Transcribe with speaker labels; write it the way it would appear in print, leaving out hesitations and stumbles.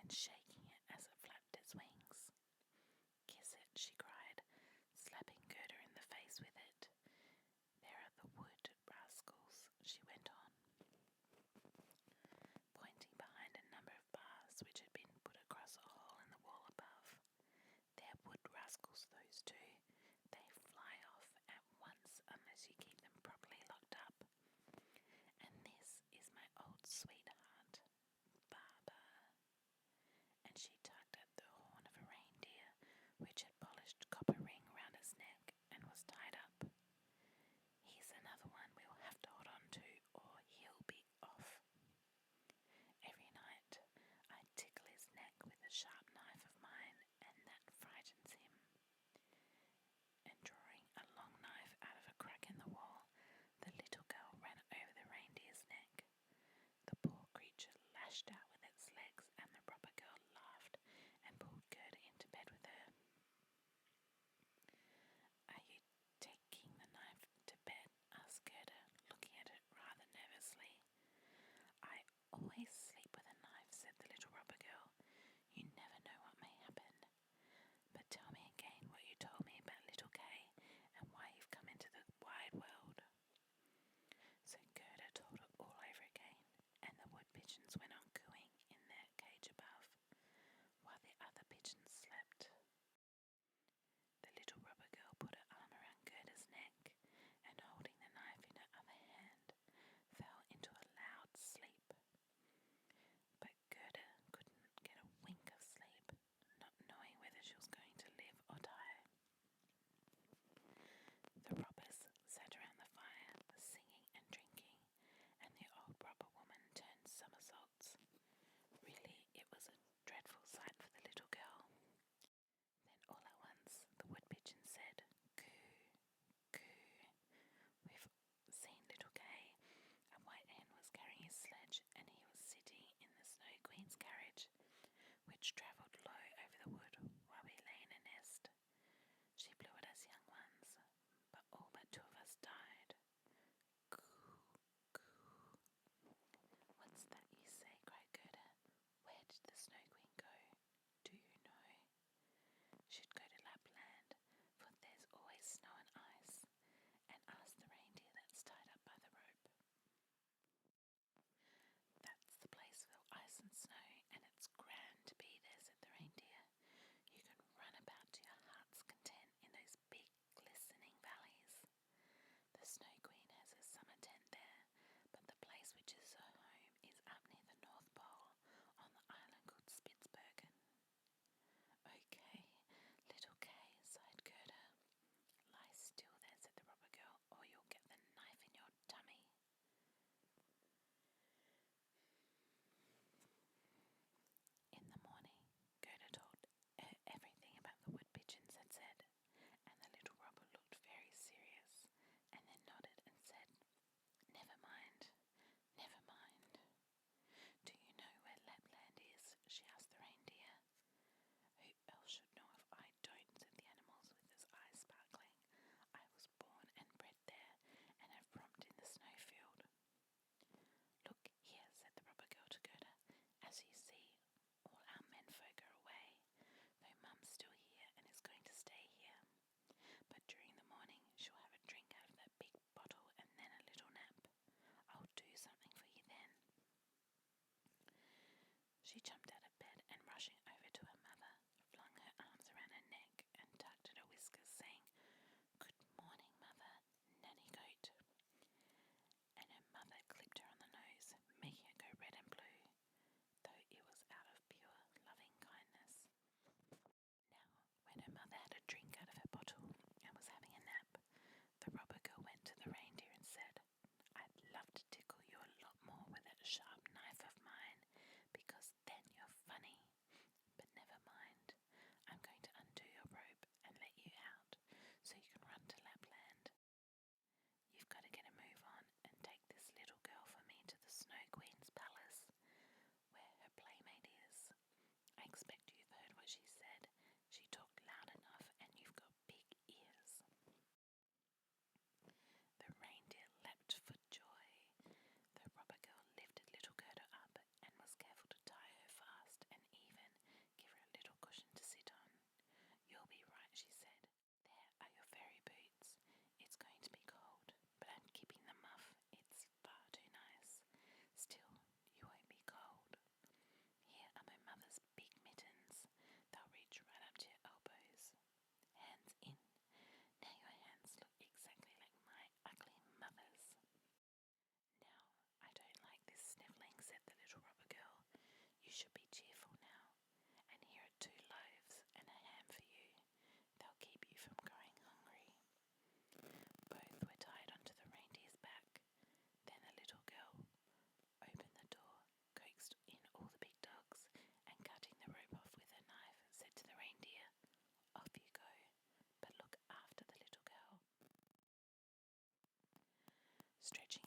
Speaker 1: and shaking it as it flapped its wings. "Kiss it," she cried, slapping Gerda in the face with it. "There are the wood rascals," she went on, pointing behind a number of bars which had been put across a hole in the wall above. "They're wood rascals, those two. They fly off at once unless you keep them properly locked up. And this is my old sweetheart, Baba." And she tugged at the horn of a reindeer which had polished copper ring round its neck and was tied up. "Here's another one we'll have to hold on to, or he'll be off. Every night I tickle his neck with a sharp knife of mine, and that frightens him." And drawing a long knife out of a crack in the wall, the little girl ran over the reindeer's neck. The poor creature lashed out with its legs, and the robber girl laughed and pulled Gerda into bed with her. "Are you taking the knife to bed?" asked Gerda, looking at it rather nervously. "I always sleep with a knife," said the little robber girl. "You never know what may happen. But tell me again what you told me about little Kay and why you've come into the wide world." So Gerda told it all over again, and the wood pigeons went on cooing in their cage above, while the other pigeons slept. The little robber girl put her arm around Gerda's neck, and holding the knife in her other hand, fell into a loud sleep. stretching